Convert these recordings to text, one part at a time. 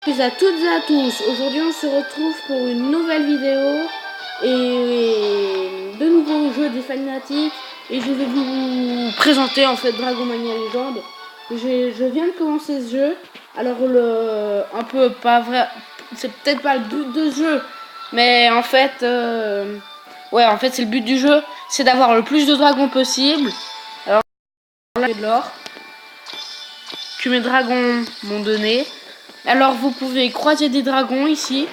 Bonjour à toutes et à tous, aujourd'hui on se retrouve pour une nouvelle vidéo et de nouveaux jeux des fanatiques et je vais vous présenter en fait Dragon Mania Legend. Je viens de commencer ce jeu, alors un peu pas vrai, c'est peut-être pas le but de ce jeu, mais en fait, ouais en fait c'est le but du jeu, c'est d'avoir le plus de dragons possible. Alors là il y a de l'or, que mes dragons m'ont donné. Alors vous pouvez croiser des dragons ici.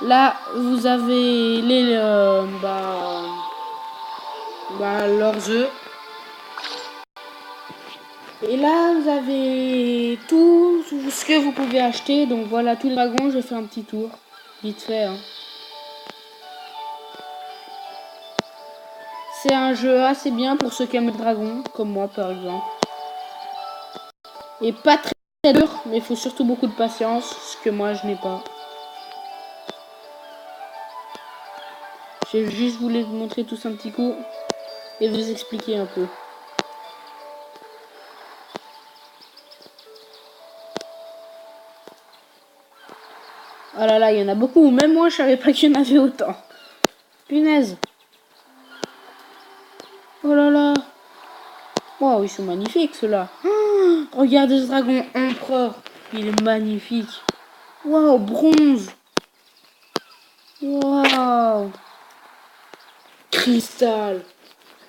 Là vous avez les leurs œufs. Et là vous avez tout ce que vous pouvez acheter. Donc voilà tous les dragons. Je fais un petit tour vite fait. Hein. C'est un jeu assez bien pour ceux qui aiment le dragon, comme moi par exemple. Et pas très dur, mais il faut surtout beaucoup de patience, ce que moi je n'ai pas. J'ai juste voulu vous montrer tous un petit coup et vous expliquer un peu. Oh là là, il y en a beaucoup. Même moi, je savais pas qu'il y en avait autant. Punaise. Oh là là. Waouh, ils sont magnifiques, ceux-là. Oh, regardez ce dragon empereur. Il est magnifique. Waouh, bronze. Waouh. Cristal.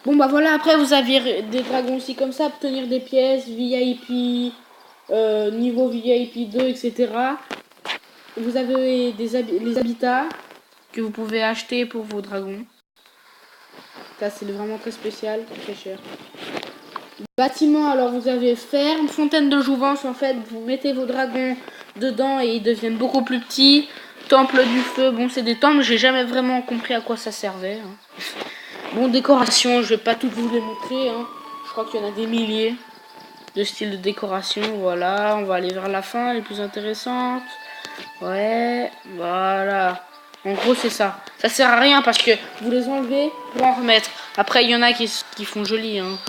Bon, bah voilà, après, vous avez des dragons aussi comme ça, obtenir des pièces, VIP, niveau VIP 2, etc. Vous avez les habitats que vous pouvez acheter pour vos dragons. Ça, c'est vraiment très spécial, très cher. Bâtiment, alors vous avez ferme, fontaine de jouvence, en fait, vous mettez vos dragons dedans et ils deviennent beaucoup plus petits. Temple du feu, bon, c'est des temples, j'ai jamais vraiment compris à quoi ça servait. Hein. Bon, décoration, je vais pas toutes vous les montrer, hein. Je crois qu'il y en a des milliers de styles de décoration, voilà. On va aller vers la fin, les plus intéressantes. Ouais, voilà. En gros, c'est ça. Ça sert à rien parce que vous les enlevez pour en remettre. Après, il y en a qui font joli, hein.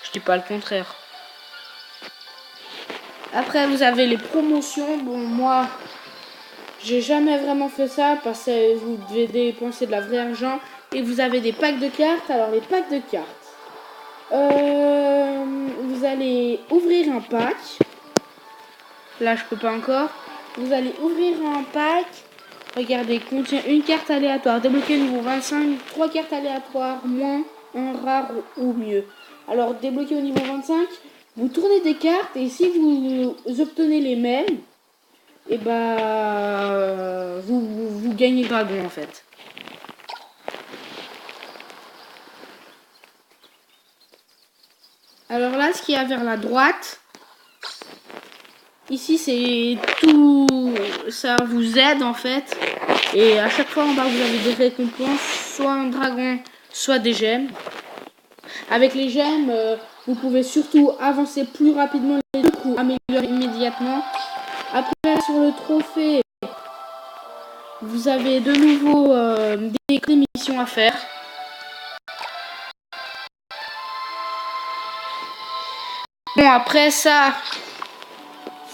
Je dis pas le contraire. Après, vous avez les promotions. Bon, moi, j'ai jamais vraiment fait ça parce que vous devez dépenser de la vraie argent. Et vous avez des packs de cartes. Alors, les packs de cartes. Vous allez ouvrir un pack. Là, je peux pas encore. Vous allez ouvrir un pack. Regardez, contient une carte aléatoire. Débloquer niveau 25. 3 cartes aléatoires. Moins un rare ou mieux. Alors, débloquer au niveau 25. Vous tournez des cartes. Et si vous obtenez les mêmes, et bah vous gagnez le dragon en fait. Alors là, ce qu'il y a vers la droite, ici c'est tout, ça vous aide en fait. Et à chaque fois en bas vous avez des récompenses, soit un dragon, soit des gemmes. Avec les gemmes, vous pouvez surtout avancer plus rapidement les trucs ou améliorer immédiatement. Après sur le trophée, vous avez de nouveau des missions à faire. Bon, après ça,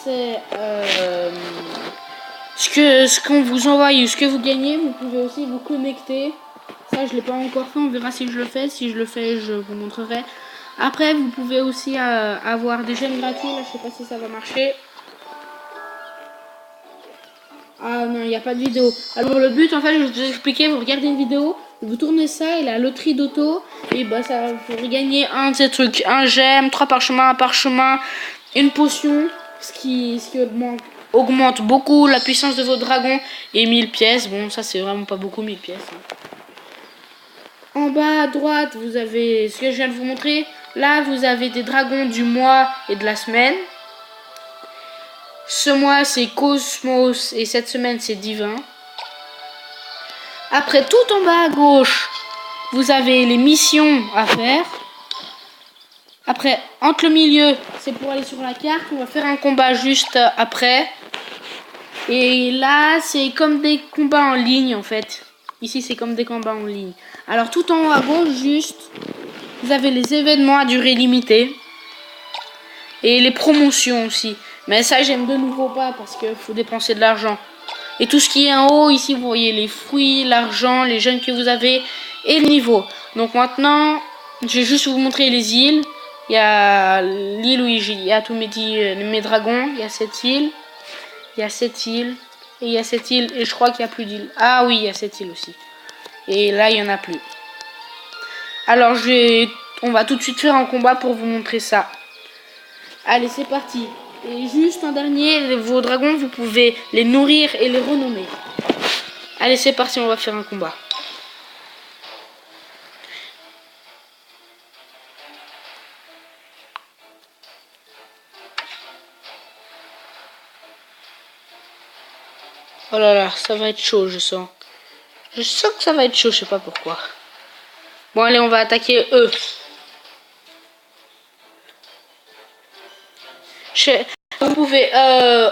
c'est ce qu'on vous envoie ou ce que vous gagnez. Vous pouvez aussi vous connecter. Ça, je l'ai pas encore fait. On verra si je le fais. Si je le fais, je vous montrerai. Après, vous pouvez aussi avoir des gemmes gratuits. Là, je sais pas si ça va marcher. Ah non, il n'y a pas de vidéo. Alors le but, en fait, je vais vous expliquer. Vous regardez une vidéo, vous tournez ça et la loterie d'auto, et bah ça va vous gagner un de ces trucs, un gemme, 3 parchemins, une potion, ce qui augmente beaucoup la puissance de vos dragons, et 1000 pièces. Bon, ça c'est vraiment pas beaucoup, 1000 pièces. Hein. En bas à droite, vous avez ce que je viens de vous montrer. Là, vous avez des dragons du mois et de la semaine. Ce mois c'est Cosmos et cette semaine c'est Divin. Après, tout en bas à gauche, vous avez les missions à faire. Après, entre le milieu, c'est pour aller sur la carte. On va faire un combat juste après. Et là, c'est comme des combats en ligne en fait. Ici, c'est comme des combats en ligne. Alors, tout en haut à gauche, juste, vous avez les événements à durée limitée. Et les promotions aussi. Mais ça, j'aime de nouveau pas parce qu'il faut dépenser de l'argent. Et tout ce qui est en haut, ici, vous voyez les fruits, l'argent, les jeunes que vous avez et le niveau. Donc maintenant, je vais juste vous montrer les îles. Il y a l'île où il y a tous mes dragons. Il y a cette île. Il y a cette île. Et il y a cette île. Et je crois qu'il n'y a plus d'île. Ah oui, il y a cette île aussi. Et là, il n'y en a plus. Alors, on va tout de suite faire un combat pour vous montrer ça. Allez, c'est parti. Et juste un dernier, vos dragons, vous pouvez les nourrir et les renommer. Allez, c'est parti, on va faire un combat. Oh là là, ça va être chaud, je sens. Je sens que ça va être chaud, je sais pas pourquoi. Bon, allez, on va attaquer eux. Vous pouvez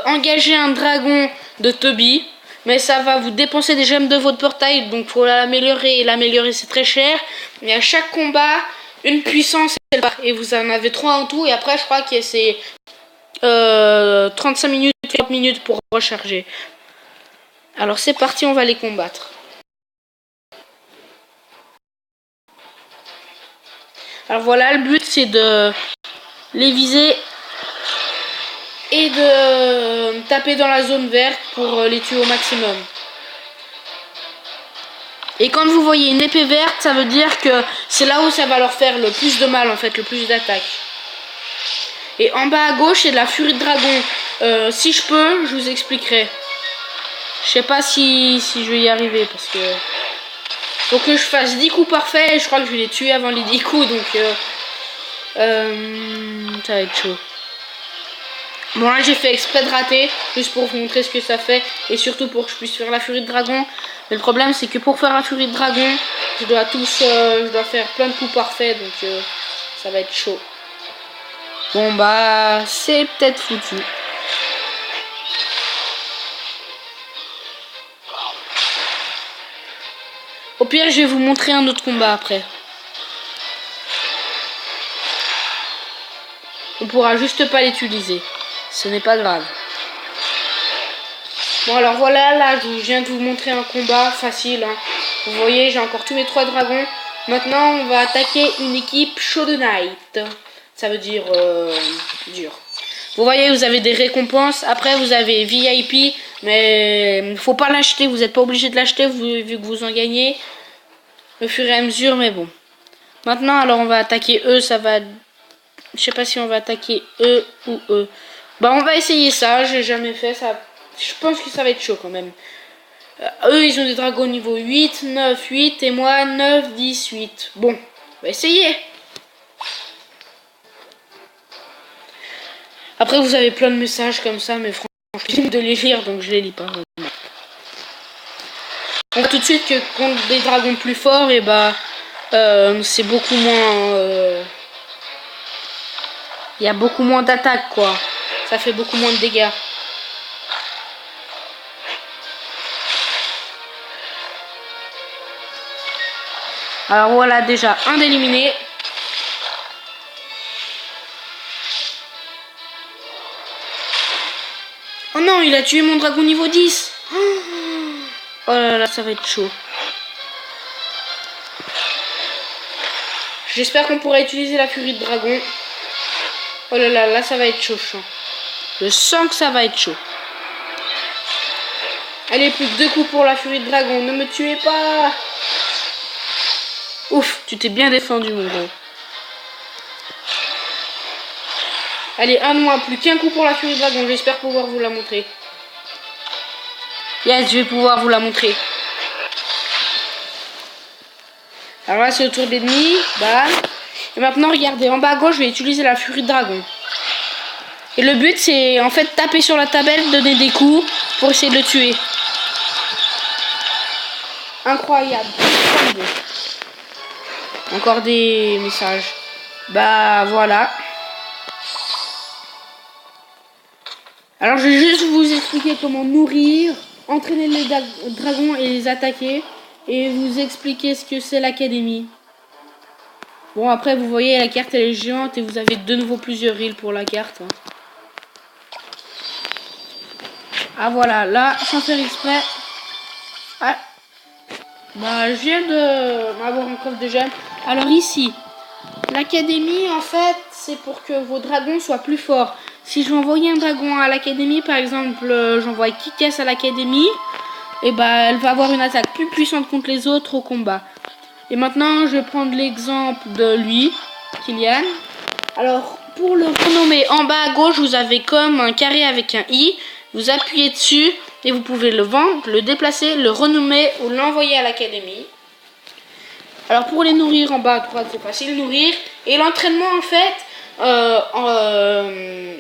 engager un dragon de Toby, mais ça va vous dépenser des gemmes de votre portail, donc faut l'améliorer. Et l'améliorer, c'est très cher. Mais à chaque combat, une puissance, et vous en avez 3 en tout. Et après, je crois que c'est 35 minutes, 40 minutes pour recharger. Alors c'est parti, on va les combattre. Alors voilà, le but c'est de les viser et de taper dans la zone verte pour les tuer au maximum. Et quand vous voyez une épée verte, ça veut dire que c'est là où ça va leur faire le plus de mal en fait, le plus d'attaque. Et en bas à gauche, c'est de la furie de dragon. Si je peux, je vous expliquerai. Je sais pas si je vais y arriver parce que faut que je fasse 10 coups parfaits et je crois que je vais les tuer avant les 10 coups, donc ça va être chaud. Bon là j'ai fait exprès de rater, juste pour vous montrer ce que ça fait et surtout pour que je puisse faire la furie de dragon. Mais le problème c'est que pour faire la furie de dragon, je dois faire plein de coups parfaits, donc ça va être chaud. Bon bah c'est peut-être foutu. Au pire, je vais vous montrer un autre combat après. On pourra juste pas l'utiliser. Ce n'est pas grave. Bon alors voilà, là je viens de vous montrer un combat facile. Hein. Vous voyez, j'ai encore tous mes 3 dragons. Maintenant, on va attaquer une équipe Show Knight. Ça veut dire dur. Vous voyez, vous avez des récompenses. Après, vous avez VIP. Mais il ne faut pas l'acheter. Vous n'êtes pas obligé de l'acheter vu que vous en gagnez. Au fur et à mesure, mais bon. Maintenant, alors on va attaquer eux. Ça va... Je sais pas si on va attaquer eux ou eux. Bah, on va essayer ça. J'ai jamais fait ça. Je pense que ça va être chaud quand même. Eux, ils ont des dragons niveau 8, 9, 8. Et moi, 9, 10, 8. Bon, on va essayer. Après, vous avez plein de messages comme ça, mais franchement, j'aime de les lire, donc je les lis pas vraiment. On voit tout de suite que contre des dragons plus forts, et bah, c'est beaucoup moins... Il y a beaucoup moins d'attaques, quoi. Ça fait beaucoup moins de dégâts. Alors voilà, déjà, un d'éliminé. Oh non, il a tué mon dragon niveau 10. Oh là là, ça va être chaud. J'espère qu'on pourra utiliser la furie de dragon. Oh là là, là ça va être chaud. Je sens que ça va être chaud. Allez, plus que 2 coups pour la furie de dragon. Ne me tuez pas. Ouf, tu t'es bien défendu, mon gros. Allez, un de moins, plus qu'un coup pour la furie de dragon. J'espère pouvoir vous la montrer. Yes, je vais pouvoir vous la montrer. Alors là, c'est au tour de l'ennemi. Bam. Et maintenant, regardez, en bas à gauche, je vais utiliser la furie de dragon. Et le but, c'est en fait taper sur la tablette, donner des coups pour essayer de le tuer. Incroyable. Encore des messages. Bah voilà. Alors je vais juste vous expliquer comment nourrir, entraîner les dragons et les attaquer. Et vous expliquer ce que c'est l'académie. Bon après vous voyez la carte elle est géante et vous avez de nouveau plusieurs îles pour la carte. Hein. Ah voilà, là, sans faire exprès. Ah, bah, je viens de m'avoir un coffre de gemme. Alors ici, l'académie, en fait, c'est pour que vos dragons soient plus forts. Si je vais envoyer un dragon à l'académie, par exemple, j'envoie Kikas à l'académie, et bah, elle va avoir une attaque plus puissante contre les autres au combat. Et maintenant, je vais prendre l'exemple de lui, Kylian. Alors, pour le renommer, en bas à gauche, vous avez comme un carré avec un i. Vous appuyez dessus et vous pouvez le vendre, le déplacer, le renommer ou l'envoyer à l'académie. Alors, pour les nourrir, en bas à droite, c'est facile de nourrir. Et l'entraînement, en fait,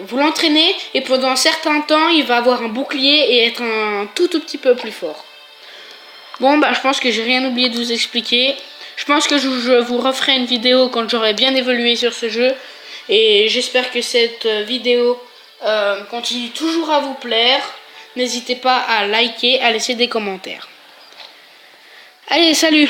vous l'entraînez et pendant un certain temps, il va avoir un bouclier et être un tout petit peu plus fort. Bon, bah, je pense que j'ai rien oublié de vous expliquer. Je pense que je vous referai une vidéo quand j'aurai bien évolué sur ce jeu. Et j'espère que cette vidéo continue toujours à vous plaire. N'hésitez pas à liker, à laisser des commentaires. Allez, salut!